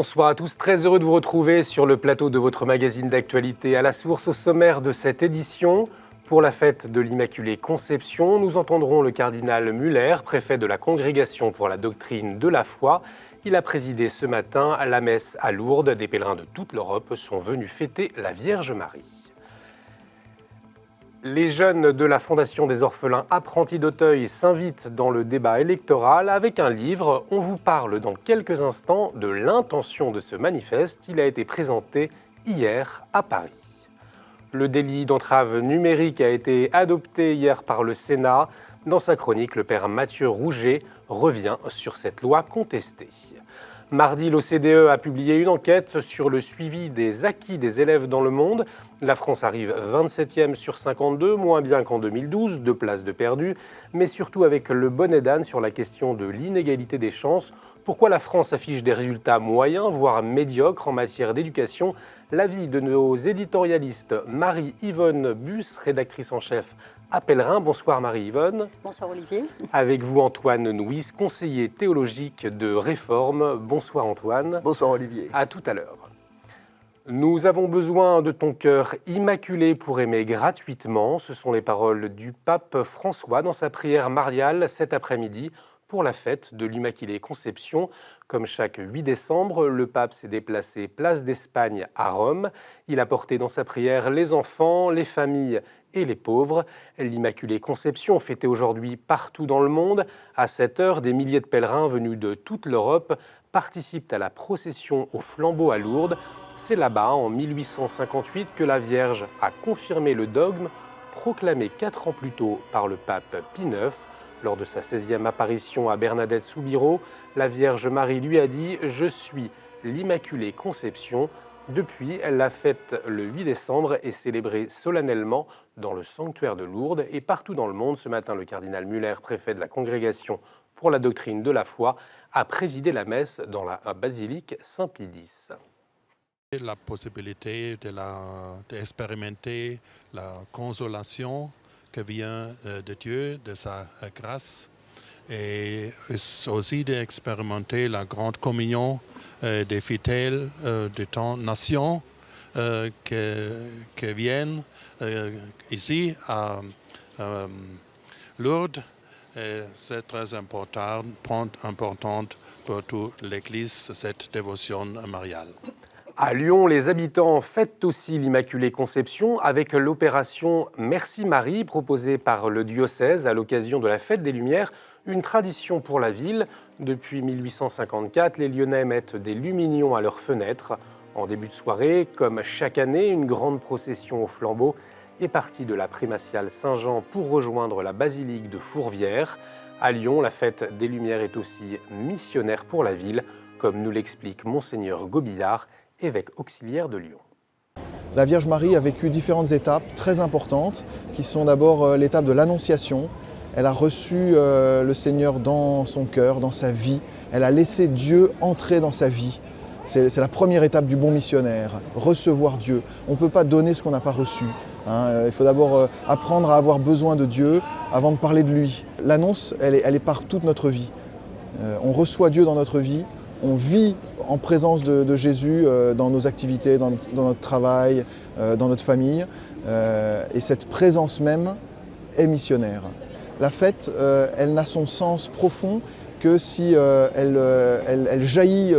Bonsoir à tous, très heureux de vous retrouver sur le plateau de votre magazine d'actualité à la source. Au sommaire de cette édition, pour la fête de l'Immaculée Conception, nous entendrons le cardinal Muller, préfet de la Congrégation pour la doctrine de la foi. Il a présidé ce matin la messe à Lourdes. Des pèlerins de toute l'Europe sont venus fêter la Vierge Marie. Les jeunes de la Fondation des orphelins apprentis d'Auteuil s'invitent dans le débat électoral avec un livre. On vous parle dans quelques instants de l'intention de ce manifeste. Il a été présenté hier à Paris. Le délit d'entrave numérique a été adopté hier par le Sénat. Dans sa chronique, le père Mathieu Rouget revient sur cette loi contestée. Mardi, l'OCDE a publié une enquête sur le suivi des acquis des élèves dans le monde. La France arrive 27e sur 52, moins bien qu'en 2012, 2 places de perdu, mais surtout avec le bonnet d'âne sur la question de l'inégalité des chances. Pourquoi la France affiche des résultats moyens, voire médiocres en matière d'éducation? L'avis de nos éditorialistes Marie-Yvonne Bus, rédactrice en chef à Pèlerin. Bonsoir Marie-Yvonne. Bonsoir Olivier. Avec vous Antoine Nouis, conseiller théologique de Réforme. Bonsoir Antoine. Bonsoir Olivier. À tout à l'heure. Nous avons besoin de ton cœur immaculé pour aimer gratuitement. Ce sont les paroles du pape François dans sa prière mariale cet après-midi pour la fête de l'Immaculée Conception. Comme chaque 8 décembre, le pape s'est déplacé place d'Espagne à Rome. Il a porté dans sa prière les enfants, les familles et les pauvres. L'Immaculée Conception, fêtée aujourd'hui partout dans le monde. À cette heure, des milliers de pèlerins venus de toute l'Europe participent à la procession au flambeau à Lourdes. C'est là-bas, en 1858, que la Vierge a confirmé le dogme proclamé 4 ans plus tôt par le pape Pie IX. Lors de sa 16e apparition à Bernadette-Soubirous, la Vierge Marie lui a dit « Je suis l'Immaculée Conception ». Depuis, la fête le 8 décembre est célébrée solennellement dans le sanctuaire de Lourdes et partout dans le monde. Ce matin, le cardinal Muller, préfet de la Congrégation pour la doctrine de la foi, a présidé la messe dans la basilique Saint-Pie X. La possibilité d'expérimenter la consolation qui vient de Dieu, de sa grâce, et aussi d'expérimenter la grande communion des fidèles de ton nation qui viennent ici à Lourdes. C'est très important pour toute l'Église, cette dévotion mariale. À Lyon, les habitants fêtent aussi l'Immaculée Conception avec l'opération Merci Marie proposée par le diocèse à l'occasion de la Fête des Lumières, une tradition pour la ville. Depuis 1854, les Lyonnais mettent des lumignons à leurs fenêtres. En début de soirée, comme chaque année, une grande procession au flambeau est partie de la primatiale Saint-Jean pour rejoindre la basilique de Fourvière. À Lyon, la Fête des Lumières est aussi missionnaire pour la ville, comme nous l'explique Monseigneur Gobillard, évêque auxiliaire de Lyon. La Vierge Marie a vécu différentes étapes très importantes, qui sont d'abord l'étape de l'Annonciation. Elle a reçu le Seigneur dans son cœur, dans sa vie. Elle a laissé Dieu entrer dans sa vie. C'est la première étape du bon missionnaire, recevoir Dieu. On ne peut pas donner ce qu'on n'a pas reçu. Il faut d'abord apprendre à avoir besoin de Dieu avant de parler de lui. L'annonce, elle est par toute notre vie. On reçoit Dieu dans notre vie. On vit en présence de Jésus dans nos activités, dans notre travail, dans notre famille. Et cette présence même est missionnaire. La fête, elle n'a son sens profond que si elle jaillit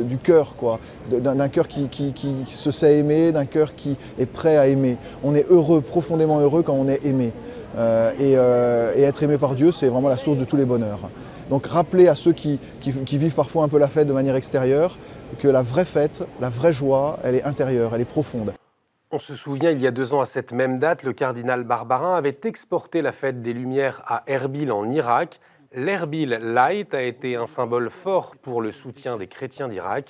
du cœur, d'un cœur qui se sait aimer, d'un cœur qui est prêt à aimer. On est heureux, profondément heureux quand on est aimé. Et être aimé par Dieu, c'est vraiment la source de tous les bonheurs. Donc rappeler à ceux qui vivent parfois un peu la fête de manière extérieure que la vraie fête, la vraie joie, elle est intérieure, elle est profonde. On se souvient, il y a 2 ans à cette même date, le cardinal Barbarin avait exporté la fête des Lumières à Erbil en Irak. L'Erbil Light a été un symbole fort pour le soutien des chrétiens d'Irak.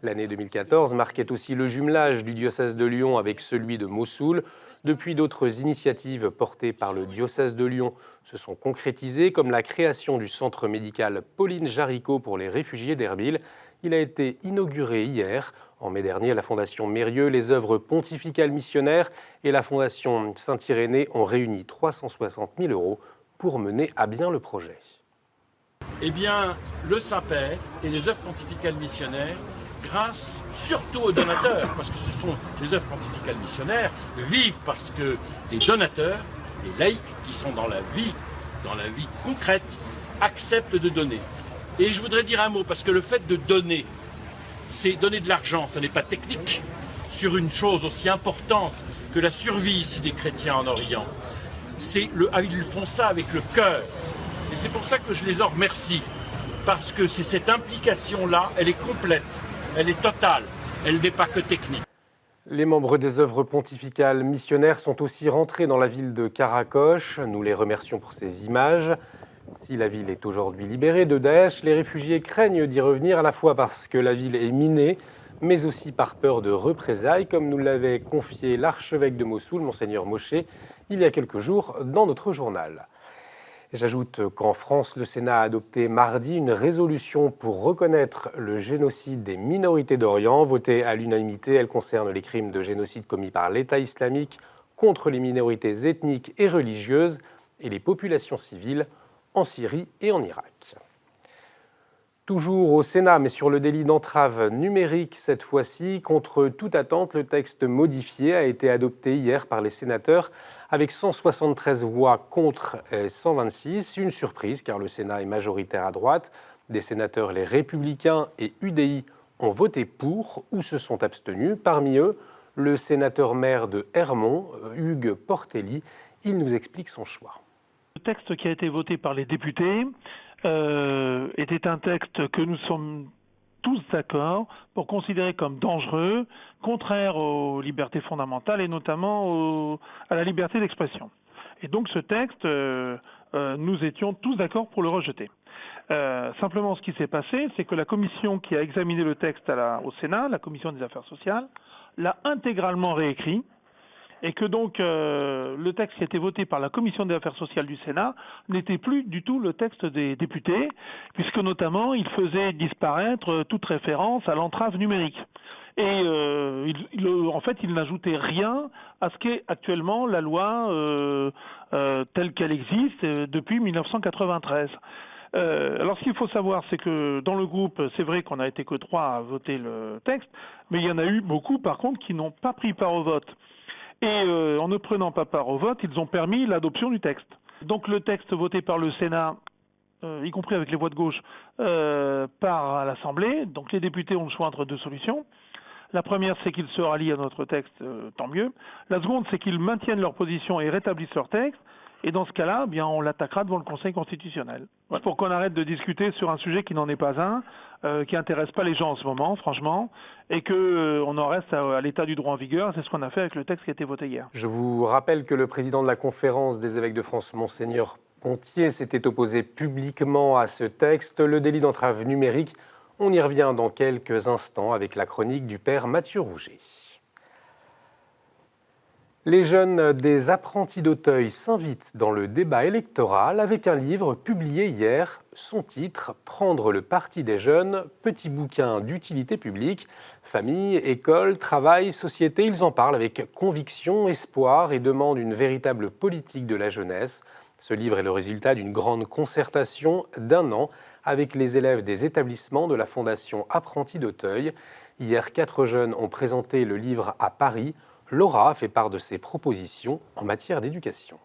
L'année 2014 marquait aussi le jumelage du diocèse de Lyon avec celui de Mossoul. Depuis, d'autres initiatives portées par le diocèse de Lyon se sont concrétisées, comme la création du centre médical Pauline Jaricot pour les réfugiés d'Erbil. Il a été inauguré hier. En mai dernier, la Fondation Mérieux, les œuvres pontificales missionnaires et la Fondation Saint-Irénée ont réuni 360 000 € pour mener à bien le projet. Eh bien, le Saint-Père et les œuvres pontificales missionnaires grâce surtout aux donateurs, parce que ce sont les œuvres pontificales missionnaires, vivent parce que les donateurs, les laïcs qui sont dans la vie concrète, acceptent de donner. Et je voudrais dire un mot, parce que le fait de donner, c'est donner de l'argent, ça n'est pas technique, sur une chose aussi importante que la survie ici des chrétiens en Orient. Ils font ça avec le cœur. Et c'est pour ça que je les en remercie, parce que c'est cette implication-là, elle est complète, elle est totale, elle n'est pas que technique. Les membres des œuvres pontificales missionnaires sont aussi rentrés dans la ville de Karakoche. Nous les remercions pour ces images. Si la ville est aujourd'hui libérée de Daesh, les réfugiés craignent d'y revenir à la fois parce que la ville est minée, mais aussi par peur de représailles, comme nous l'avait confié l'archevêque de Mossoul, Monseigneur Mosché, il y a quelques jours dans notre journal. J'ajoute qu'en France, le Sénat a adopté mardi une résolution pour reconnaître le génocide des minorités d'Orient. Votée à l'unanimité, elle concerne les crimes de génocide commis par l'État islamique contre les minorités ethniques et religieuses et les populations civiles en Syrie et en Irak. Toujours au Sénat, mais sur le délit d'entrave numérique cette fois-ci, contre toute attente, le texte modifié a été adopté hier par les sénateurs avec 173 voix contre 126. Une surprise car le Sénat est majoritaire à droite. Des sénateurs, les Républicains et UDI, ont voté pour ou se sont abstenus. Parmi eux, le sénateur maire de Hermont, Hugues Portelli. Il nous explique son choix. Le texte qui a été voté par les députés était un texte que nous sommes tous d'accord pour considérer comme dangereux, contraire aux libertés fondamentales et notamment à la liberté d'expression. Et donc ce texte, nous étions tous d'accord pour le rejeter. Simplement, ce qui s'est passé, c'est que la commission qui a examiné le texte au Sénat, la commission des affaires sociales, l'a intégralement réécrit. Et que donc le texte qui a été voté par la Commission des affaires sociales du Sénat n'était plus du tout le texte des députés, puisque notamment il faisait disparaître toute référence à l'entrave numérique. Et en fait, il n'ajoutait rien à ce qu'est actuellement la loi telle qu'elle existe depuis 1993. Alors ce qu'il faut savoir, c'est que dans le groupe, c'est vrai qu'on n'a été que 3 à voter le texte, mais il y en a eu beaucoup par contre qui n'ont pas pris part au vote. Et en ne prenant pas part au vote, ils ont permis l'adoption du texte. Donc le texte voté par le Sénat, y compris avec les voix de gauche, part à l'Assemblée. Donc les députés ont le choix entre 2 solutions. La première, c'est qu'ils se rallient à notre texte, tant mieux. La seconde, c'est qu'ils maintiennent leur position et rétablissent leur texte. Et dans ce cas-là, bien, on l'attaquera devant le Conseil constitutionnel. Pour qu'on arrête de discuter sur un sujet qui n'en est pas un, qui n'intéresse pas les gens en ce moment, franchement, et qu'on en reste à l'état du droit en vigueur. C'est ce qu'on a fait avec le texte qui a été voté hier. Je vous rappelle que le président de la Conférence des évêques de France, Monseigneur Pontier, s'était opposé publiquement à ce texte. Le délit d'entrave numérique, on y revient dans quelques instants avec la chronique du père Mathieu Rouget. Les jeunes des apprentis d'Auteuil s'invitent dans le débat électoral avec un livre publié hier. Son titre, « Prendre le parti des jeunes », petit bouquin d'utilité publique. Famille, école, travail, société, ils en parlent avec conviction, espoir et demandent une véritable politique de la jeunesse. Ce livre est le résultat d'une grande concertation d'1 an avec les élèves des établissements de la Fondation Apprentis d'Auteuil. Hier, 4 jeunes ont présenté le livre à Paris. Laura a fait part de ses propositions en matière d'éducation.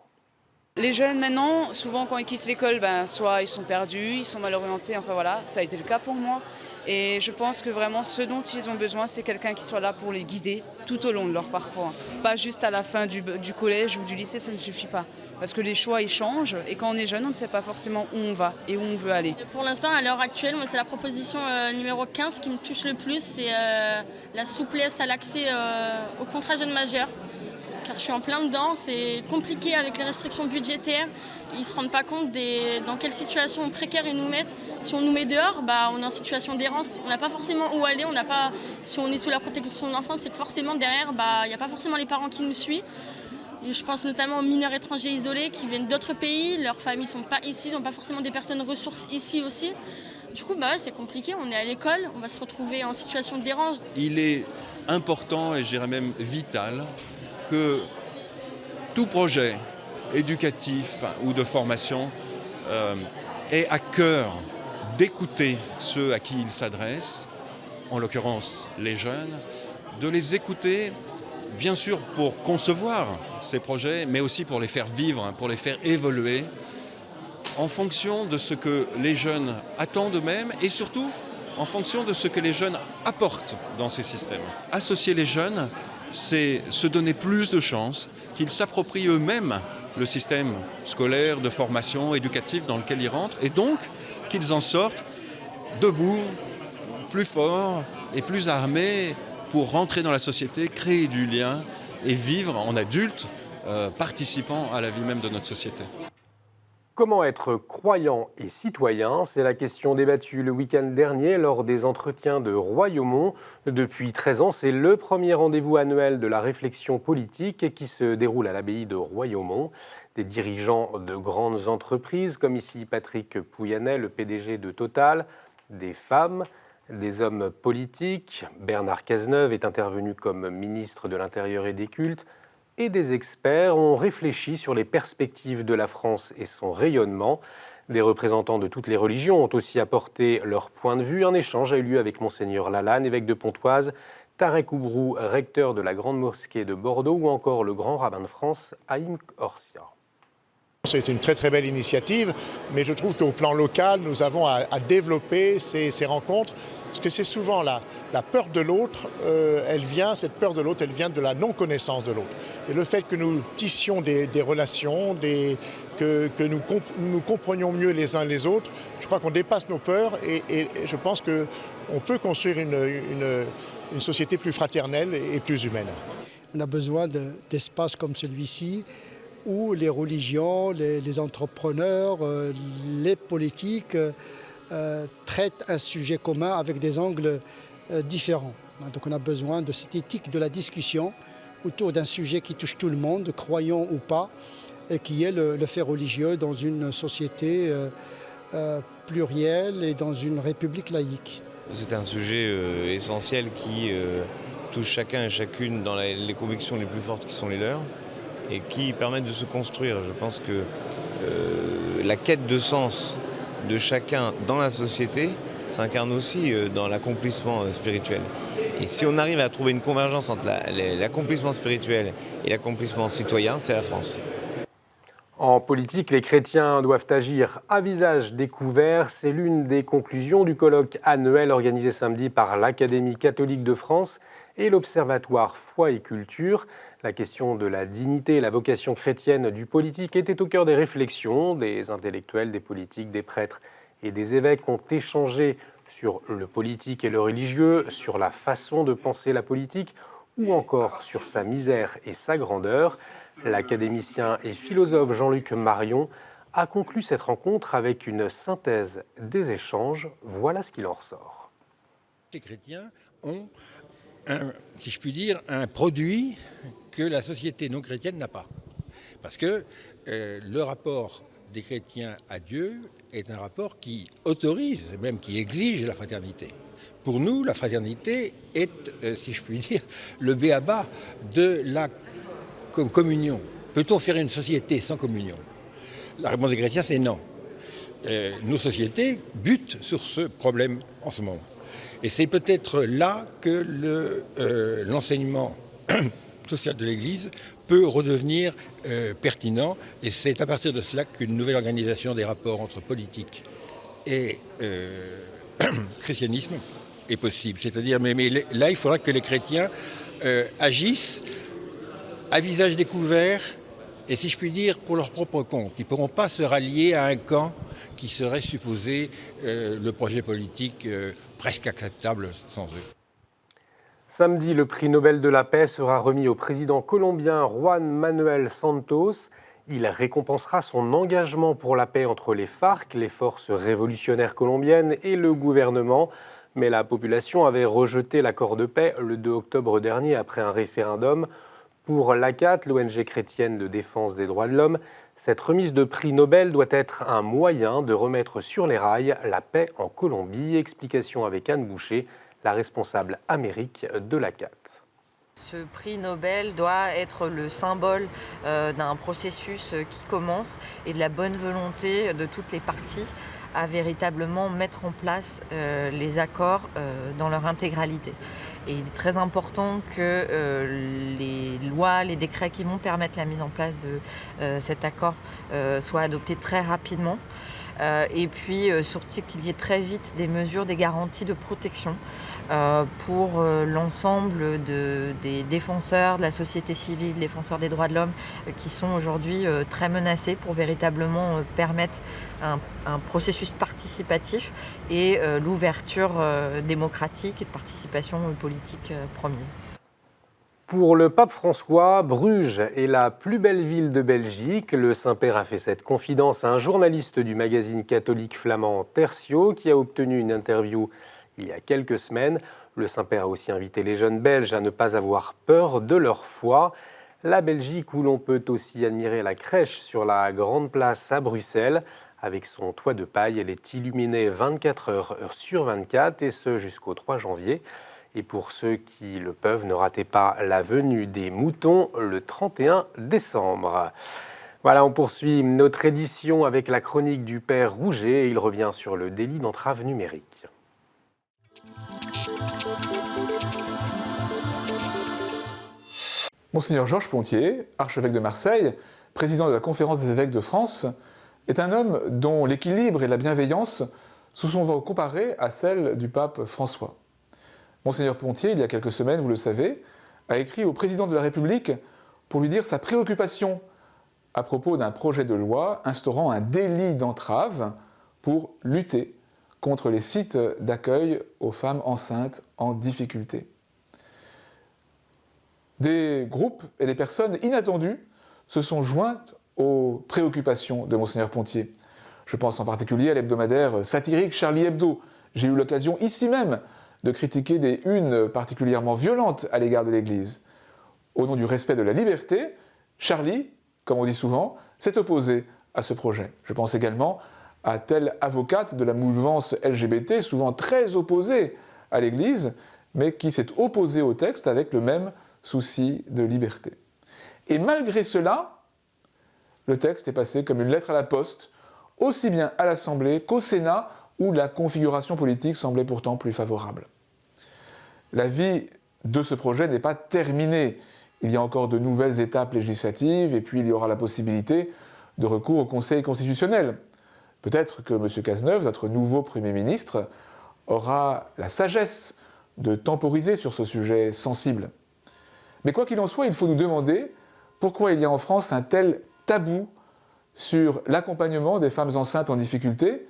Les jeunes maintenant, souvent quand ils quittent l'école, soit ils sont perdus, ils sont mal orientés, enfin voilà, ça a été le cas pour moi. Et je pense que vraiment ce dont ils ont besoin, c'est quelqu'un qui soit là pour les guider tout au long de leur parcours. Pas juste à la fin du collège ou du lycée, ça ne suffit pas. Parce que les choix, ils changent et quand on est jeune, on ne sait pas forcément où on va et où on veut aller. Pour l'instant, à l'heure actuelle, moi, c'est la proposition numéro 15 qui me touche le plus, c'est la souplesse à l'accès au contrat jeune majeur. Car je suis en plein dedans, c'est compliqué avec les restrictions budgétaires. Ils ne se rendent pas compte dans quelle situation précaire ils nous mettent. Si on nous met dehors, on est en situation d'errance. On n'a pas forcément où aller. Si on est sous la protection de l'enfance, c'est que forcément derrière, il n'y a pas forcément les parents qui nous suivent. Et je pense notamment aux mineurs étrangers isolés qui viennent d'autres pays. Leurs familles ne sont pas ici, ils n'ont pas forcément des personnes ressources ici aussi. Du coup, c'est compliqué. On est à l'école, on va se retrouver en situation d'errance. Il est important et je dirais même vital que tout projet éducatif ou de formation ait à cœur d'écouter ceux à qui il s'adresse en l'occurrence les jeunes, de les écouter, bien sûr pour concevoir ces projets, mais aussi pour les faire vivre, pour les faire évoluer en fonction de ce que les jeunes attendent d'eux-mêmes et surtout en fonction de ce que les jeunes apportent dans ces systèmes. Associer les jeunes, c'est se donner plus de chances qu'ils s'approprient eux-mêmes le système scolaire, de formation, éducatif dans lequel ils rentrent et donc qu'ils en sortent debout, plus forts et plus armés pour rentrer dans la société, créer du lien et vivre en adultes, participant à la vie même de notre société. Comment être croyant et citoyen? C'est la question débattue le week-end dernier lors des entretiens de Royaumont. Depuis 13 ans, c'est le premier rendez-vous annuel de la réflexion politique qui se déroule à l'abbaye de Royaumont. Des dirigeants de grandes entreprises, comme ici Patrick Pouyanné, le PDG de Total, des femmes, des hommes politiques. Bernard Cazeneuve est intervenu comme ministre de l'Intérieur et des Cultes. Et des experts ont réfléchi sur les perspectives de la France et son rayonnement. Des représentants de toutes les religions ont aussi apporté leur point de vue. Un échange a eu lieu avec Monseigneur Lalanne, évêque de Pontoise, Tarek Oubrou, recteur de la Grande Mosquée de Bordeaux, ou encore le grand rabbin de France, Haïm Orsia. C'est une très très belle initiative, mais je trouve qu'au plan local, nous avons à développer ces rencontres, parce que c'est souvent la peur de l'autre, cette peur de l'autre, elle vient de la non-connaissance de l'autre. Et le fait que nous tissions des relations, que nous comprenions mieux les uns les autres, je crois qu'on dépasse nos peurs et je pense qu'on peut construire une société plus fraternelle et plus humaine. On a besoin d'espaces comme celui-ci, où les religions, les entrepreneurs, les politiques traitent un sujet commun avec des angles différents. Donc on a besoin de cette éthique de la discussion autour d'un sujet qui touche tout le monde, croyant ou pas, et qui est le fait religieux dans une société plurielle et dans une république laïque. C'est un sujet essentiel qui touche chacun et chacune dans les convictions les plus fortes qui sont les leurs, et qui permettent de se construire. Je pense que la quête de sens de chacun dans la société s'incarne aussi dans l'accomplissement spirituel. Et si on arrive à trouver une convergence entre l'accomplissement spirituel et l'accomplissement citoyen, c'est la France. En politique, les chrétiens doivent agir à visage découvert. C'est l'une des conclusions du colloque annuel organisé samedi par l'Académie catholique de France et l'Observatoire Foi et Culture. La question de la dignité et la vocation chrétienne du politique était au cœur des réflexions. Des intellectuels, des politiques, des prêtres et des évêques ont échangé sur le politique et le religieux, sur la façon de penser la politique ou encore sur sa misère et sa grandeur. L'académicien et philosophe Jean-Luc Marion a conclu cette rencontre avec une synthèse des échanges. Voilà ce qu'il en ressort. Les chrétiens ont, si je puis dire, un produit que la société non chrétienne n'a pas. Parce que le rapport des chrétiens à Dieu est un rapport qui autorise, même qui exige la fraternité. Pour nous, la fraternité est, si je puis dire, le b.a.-ba de la communion. Peut-on faire une société sans communion? La réponse des chrétiens, c'est non. Nos sociétés butent sur ce problème en ce moment. Et c'est peut-être là que l'enseignement social de l'Église peut redevenir pertinent. Et c'est à partir de cela qu'une nouvelle organisation des rapports entre politique et christianisme est possible. C'est-à-dire, mais là, il faudra que les chrétiens agissent à visage découvert et, si je puis dire, pour leur propre compte. Ils ne pourront pas se rallier à un camp qui serait supposé le projet politique presque acceptable sans eux. Samedi, le prix Nobel de la paix sera remis au président colombien Juan Manuel Santos. Il récompensera son engagement pour la paix entre les FARC, les forces révolutionnaires colombiennes, et le gouvernement. Mais la population avait rejeté l'accord de paix le 2 octobre dernier après un référendum. Pour l'ACAT, l'ONG chrétienne de défense des droits de l'homme, cette remise de prix Nobel doit être un moyen de remettre sur les rails la paix en Colombie. Explication avec Anne Boucher, la responsable Amérique de l'ACAT. Ce prix Nobel doit être le symbole d'un processus qui commence et de la bonne volonté de toutes les parties à véritablement mettre en place les accords dans leur intégralité. Et il est très important que les lois, les décrets qui vont permettre la mise en place de cet accord soient adoptés très rapidement. Et puis surtout qu'il y ait très vite des mesures, des garanties de protection pour l'ensemble des défenseurs de la société civile, défenseurs des droits de l'homme qui sont aujourd'hui très menacés pour véritablement permettre un processus participatif et l'ouverture démocratique et de participation politique promise. Pour le pape François, Bruges est la plus belle ville de Belgique. Le Saint-Père a fait cette confidence à un journaliste du magazine catholique flamand Tertio qui a obtenu une interview il y a quelques semaines. Le Saint-Père a aussi invité les jeunes Belges à ne pas avoir peur de leur foi. La Belgique où l'on peut aussi admirer la crèche sur la Grande Place à Bruxelles. Avec son toit de paille, elle est illuminée 24 heures sur 24 et ce jusqu'au 3 janvier. Et pour ceux qui le peuvent, ne ratez pas la venue des moutons le 31 décembre. Voilà, on poursuit notre édition avec la chronique du Père Rouget. Il revient sur le délit d'entrave numérique. Monseigneur Georges Pontier, archevêque de Marseille, président de la Conférence des évêques de France, est un homme dont l'équilibre et la bienveillance se sont comparés à celle du pape François. Monseigneur Pontier, il y a quelques semaines, vous le savez, a écrit au président de la République pour lui dire sa préoccupation à propos d'un projet de loi instaurant un délit d'entrave pour lutter contre les sites d'accueil aux femmes enceintes en difficulté. Des groupes et des personnes inattendues se sont jointes aux préoccupations de Monseigneur Pontier. Je pense en particulier à l'hebdomadaire satirique Charlie Hebdo. J'ai eu l'occasion ici même de critiquer des unes particulièrement violentes à l'égard de l'Église. Au nom du respect de la liberté, Charlie, comme on dit souvent, s'est opposé à ce projet. Je pense également à telle avocate de la mouvance LGBT, souvent très opposée à l'Église, mais qui s'est opposée au texte avec le même souci de liberté. Et malgré cela, le texte est passé comme une lettre à la poste, aussi bien à l'Assemblée qu'au Sénat, où la configuration politique semblait pourtant plus favorable. La vie de ce projet n'est pas terminée. Il y a encore de nouvelles étapes législatives et puis il y aura la possibilité de recours au Conseil constitutionnel. Peut-être que M. Cazeneuve, notre nouveau Premier ministre, aura la sagesse de temporiser sur ce sujet sensible. Mais quoi qu'il en soit, il faut nous demander pourquoi il y a en France un tel tabou sur l'accompagnement des femmes enceintes en difficulté,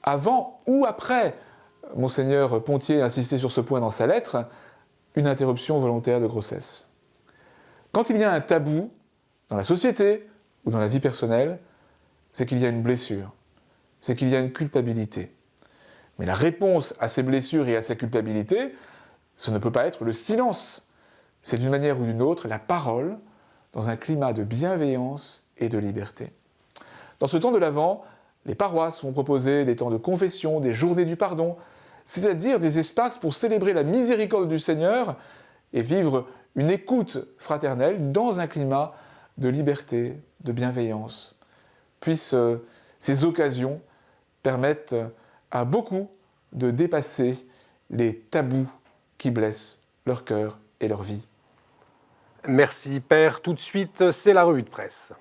avant ou après, Monseigneur Pontier insistait sur ce point dans sa lettre, une interruption volontaire de grossesse. Quand il y a un tabou dans la société ou dans la vie personnelle, c'est qu'il y a une blessure, c'est qu'il y a une culpabilité. Mais la réponse à ces blessures et à ces culpabilités, ce ne peut pas être le silence. C'est d'une manière ou d'une autre la parole dans un climat de bienveillance et de liberté. Dans ce temps de l'Avent, les paroisses vont proposer des temps de confession, des journées du pardon, c'est-à-dire des espaces pour célébrer la miséricorde du Seigneur et vivre une écoute fraternelle dans un climat de liberté, de bienveillance. Puissent ces occasions permettre à beaucoup de dépasser les tabous qui blessent leur cœur et leur vie. Merci Père. Tout de suite, c'est la revue de presse.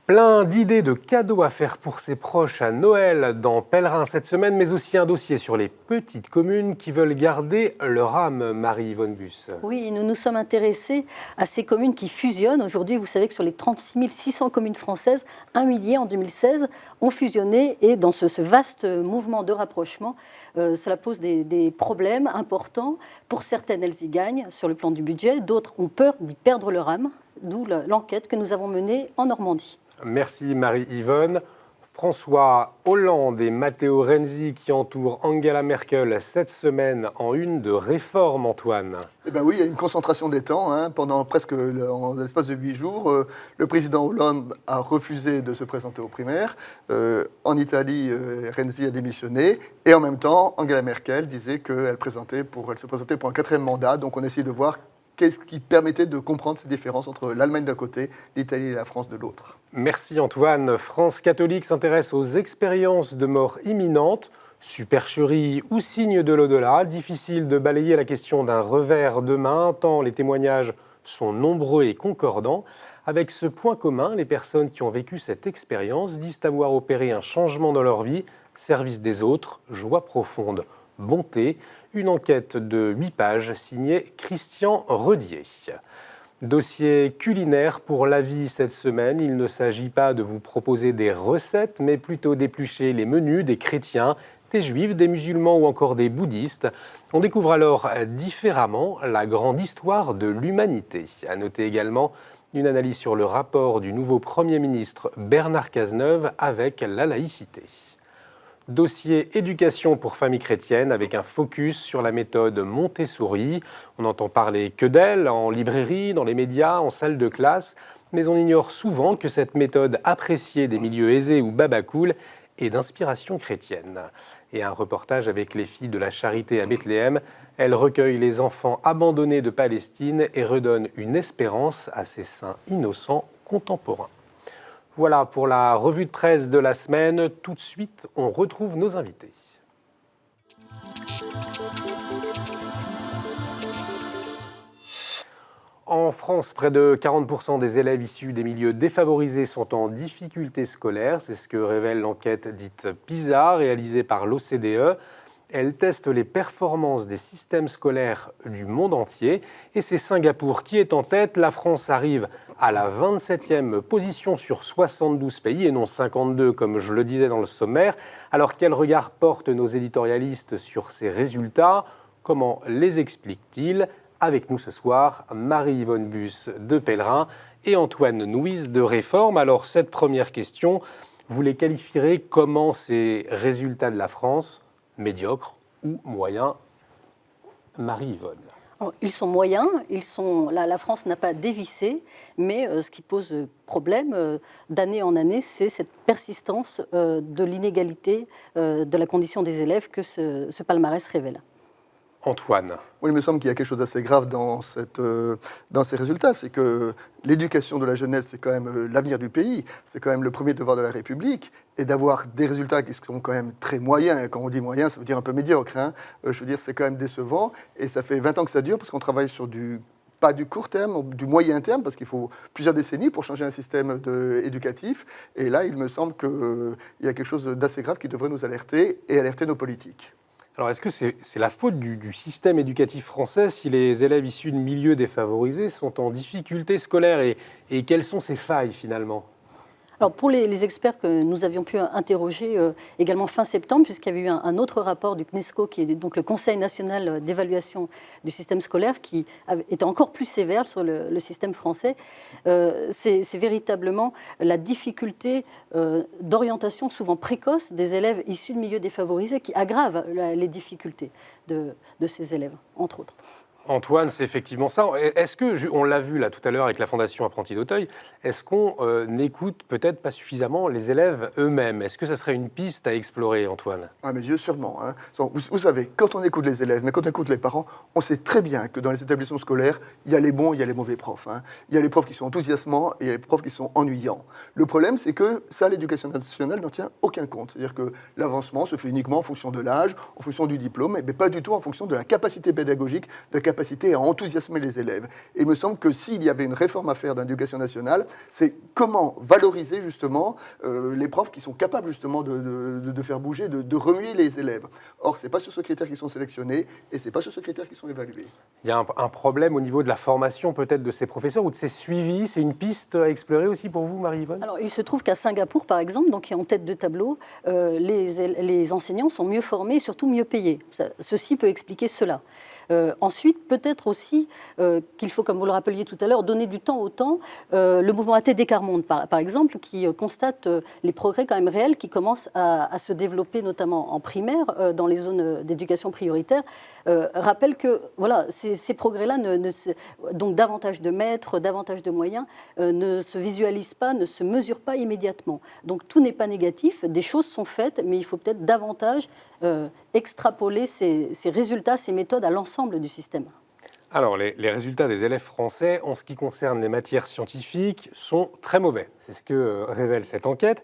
Plein d'idées de cadeaux à faire pour ses proches à Noël dans Pèlerin cette semaine, mais aussi un dossier sur les petites communes qui veulent garder leur âme, Marie-Yvonne Buss. Oui, nous nous sommes intéressés à ces communes qui fusionnent. Aujourd'hui, vous savez que sur les 36 600 communes françaises, 1 millier en 2016 ont fusionné. Et dans ce vaste mouvement de rapprochement, cela pose des problèmes importants. Pour certaines, elles y gagnent sur le plan du budget. D'autres ont peur d'y perdre leur âme, d'où l'enquête que nous avons menée en Normandie. Merci Marie-Yvonne. François Hollande et Matteo Renzi qui entourent Angela Merkel cette semaine en une de Réforme, Antoine. Eh bien oui, il y a une concentration des temps. Pendant presque en l'espace de 8 jours, le président Hollande a refusé de se présenter aux primaires. En Italie, Renzi a démissionné. Et en même temps, Angela Merkel disait qu'elle se présentait pour un 4e mandat. Donc on essaie de voir qu'est-ce qui permettait de comprendre ces différences entre l'Allemagne d'un côté, l'Italie et la France de l'autre. Merci Antoine. France catholique s'intéresse aux expériences de mort imminente, supercherie ou signe de l'au-delà. Difficile de balayer la question d'un revers de main, tant les témoignages sont nombreux et concordants. Avec ce point commun, les personnes qui ont vécu cette expérience disent avoir opéré un changement dans leur vie, service des autres, joie profonde, bonté. Une enquête de 8 pages signée Christian Redier. Dossier culinaire pour la vie cette semaine. Il ne s'agit pas de vous proposer des recettes, mais plutôt d'éplucher les menus des chrétiens, des juifs, des musulmans ou encore des bouddhistes. On découvre alors différemment la grande histoire de l'humanité. À noter également une analyse sur le rapport du nouveau Premier ministre Bernard Cazeneuve avec la laïcité. Dossier éducation pour familles chrétiennes avec un focus sur la méthode Montessori. On n'entend parler que d'elle en librairie, dans les médias, en salle de classe, mais on ignore souvent que cette méthode appréciée des milieux aisés ou babacool est d'inspiration chrétienne. Et un reportage avec les filles de la Charité à Bethléem. Elles recueillent les enfants abandonnés de Palestine et redonnent une espérance à ces saints innocents contemporains. Voilà pour la revue de presse de la semaine. Tout de suite, on retrouve nos invités. En France, près de 40% des élèves issus des milieux défavorisés sont en difficulté scolaire. C'est ce que révèle l'enquête dite PISA, réalisée par l'OCDE. Elle teste les performances des systèmes scolaires du monde entier. Et c'est Singapour qui est en tête. La France arrive à la 27e position sur 72 pays et non 52 comme je le disais dans le sommaire. Alors quel regard portent nos éditorialistes sur ces résultats? Comment les expliquent-ils? Avec nous ce soir, Marie-Yvonne Buss de Pèlerin et Antoine Nouise de Réforme. Alors cette première question, vous les qualifierez comment ces résultats de la France? Médiocres ou moyens? Marie-Yvonne. Alors, ils sont moyens, la France n'a pas dévissé, mais ce qui pose problème d'année en année, c'est cette persistance de l'inégalité de la condition des élèves que ce palmarès révèle. Antoine. Oui, il me semble qu'il y a quelque chose d'assez grave dans ces résultats, c'est que l'éducation de la jeunesse, c'est quand même l'avenir du pays, c'est quand même le premier devoir de la République, et d'avoir des résultats qui sont quand même très moyens, quand on dit moyens, ça veut dire un peu médiocre, je veux dire, c'est quand même décevant, et ça fait 20 ans que ça dure, parce qu'on travaille sur pas du court terme, du moyen terme, parce qu'il faut plusieurs décennies pour changer un système éducatif, et là, il me semble qu'il y a quelque chose d'assez grave qui devrait nous alerter, et alerter nos politiques. Alors, est-ce que c'est la faute du système éducatif français si les élèves issus de milieux défavorisés sont en difficulté scolaire et quelles sont ces failles finalement? Alors pour les experts que nous avions pu interroger également fin septembre, puisqu'il y avait eu un autre rapport du CNESCO, qui est donc le Conseil national d'évaluation du système scolaire, qui était encore plus sévère sur le système français, c'est véritablement la difficulté d'orientation souvent précoce des élèves issus de milieux défavorisés qui aggrave les difficultés de ces élèves, entre autres. Antoine, c'est effectivement ça. Est-ce que, on l'a vu là tout à l'heure avec la Fondation Apprentis d'Auteuil, est-ce qu'on n'écoute peut-être pas suffisamment les élèves eux-mêmes? Est-ce que ça serait une piste à explorer, Antoine? À mes yeux, sûrement. Vous savez, quand on écoute les élèves, mais quand on écoute les parents, on sait très bien que dans les établissements scolaires, il y a les bons, il y a les mauvais profs. Il y a les profs qui sont enthousiasmants et il y a les profs qui sont ennuyants. Le problème, c'est que ça, l'éducation nationale n'en tient aucun compte. C'est-à-dire que l'avancement se fait uniquement en fonction de l'âge, en fonction du diplôme, mais pas du tout en fonction de la capacité pédagogique, de la capacité à enthousiasmer les élèves. Et il me semble que s'il y avait une réforme à faire dans l'éducation nationale, c'est comment valoriser justement les profs qui sont capables justement de faire bouger, de remuer les élèves. Or, c'est pas sur ce critère qu'ils sont sélectionnés et c'est pas sur ce critère qu'ils sont évalués. Il y a un problème au niveau de la formation peut-être de ces professeurs ou de ces suivis. C'est une piste à explorer aussi pour vous, Marie-Yvonne? Alors, il se trouve qu'à Singapour, par exemple, donc qui est en tête de tableau, les enseignants sont mieux formés et surtout mieux payés. Ceci peut expliquer cela. Ensuite, peut-être aussi qu'il faut, comme vous le rappeliez tout à l'heure, donner du temps au temps. Le mouvement AT Décarmonde, par exemple, qui constate les progrès quand même réels qui commencent à se développer, notamment en primaire, dans les zones d'éducation prioritaire, rappelle que voilà, ces progrès-là, donc davantage de maîtres, davantage de moyens, ne se visualisent pas, ne se mesurent pas immédiatement. Donc tout n'est pas négatif, des choses sont faites, mais il faut peut-être davantage extrapoler ces résultats, ces méthodes à l'ensemble du système. Alors, les résultats des élèves français en ce qui concerne les matières scientifiques sont très mauvais. C'est ce que révèle cette enquête.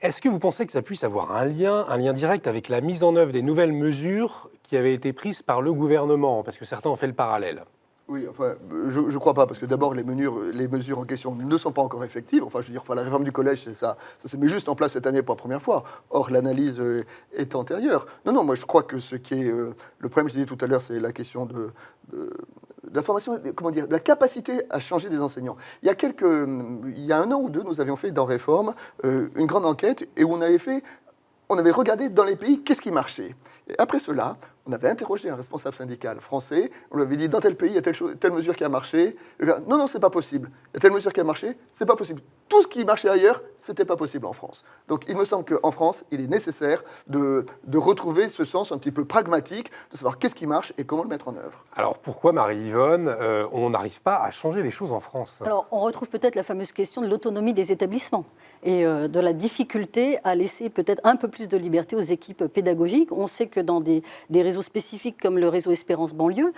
Est-ce que vous pensez que ça puisse avoir un lien direct avec la mise en œuvre des nouvelles mesures qui avaient été prises par le gouvernement? Parce que certains ont fait le parallèle. Oui, enfin, je ne crois pas, parce que d'abord, les mesures en question ne sont pas encore effectives. Enfin, je veux dire, la réforme du collège, ça se met juste en place cette année pour la première fois. Or, l'analyse est antérieure. Non, moi, je crois que ce qui est... le problème, je disais tout à l'heure, c'est la question de la formation, comment dire, de la capacité à changer des enseignants. Il y a un an ou deux, nous avions fait dans Réforme une grande enquête et où on avait regardé dans les pays qu'est-ce qui marchait. Et après cela, on avait interrogé un responsable syndical français, on lui avait dit, dans tel pays, il y a telle mesure qui a marché. Le gars, non, c'est pas possible. Il y a telle mesure qui a marché, c'est pas possible. Tout ce qui marchait ailleurs, c'était pas possible en France. Donc il me semble qu'en France, il est nécessaire de retrouver ce sens un petit peu pragmatique, de savoir qu'est-ce qui marche et comment le mettre en œuvre. Alors pourquoi, Marie-Yvonne, on n'arrive pas à changer les choses en France? Alors on retrouve peut-être la fameuse question de l'autonomie des établissements et de la difficulté à laisser peut-être un peu plus de liberté aux équipes pédagogiques. On sait que dans des réseaux spécifiques comme le réseau Espérance Banlieue,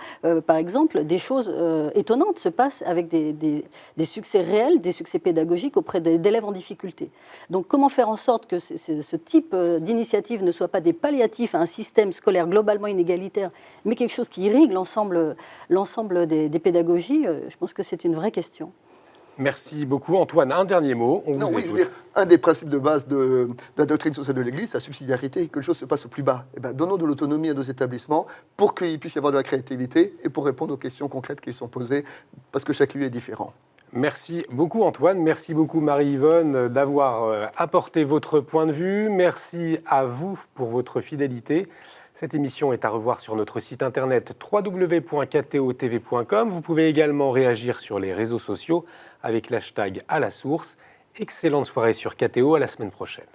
par exemple, des choses étonnantes se passent avec des succès réels, des succès pédagogiques auprès d'élèves en difficulté. Donc comment faire en sorte que ce type d'initiative ne soit pas des palliatifs à un système scolaire globalement inégalitaire, mais quelque chose qui irrigue l'ensemble des pédagogies, je pense que c'est une vraie question. Merci beaucoup. Antoine, un dernier mot. On vous écoute. Je veux dire, un des principes de base de la doctrine sociale de l'Église, c'est la subsidiarité, que les choses se passent au plus bas. Eh bien, donnons de l'autonomie à nos établissements pour qu'il puisse y avoir de la créativité et pour répondre aux questions concrètes qui sont posées, parce que chacun est différent. Merci beaucoup Antoine, merci beaucoup Marie-Yvonne d'avoir apporté votre point de vue. Merci à vous pour votre fidélité. Cette émission est à revoir sur notre site internet www.ktotv.com. Vous pouvez également réagir sur les réseaux sociaux avec l'hashtag #ALaSource. Excellente soirée sur KTO, à la semaine prochaine.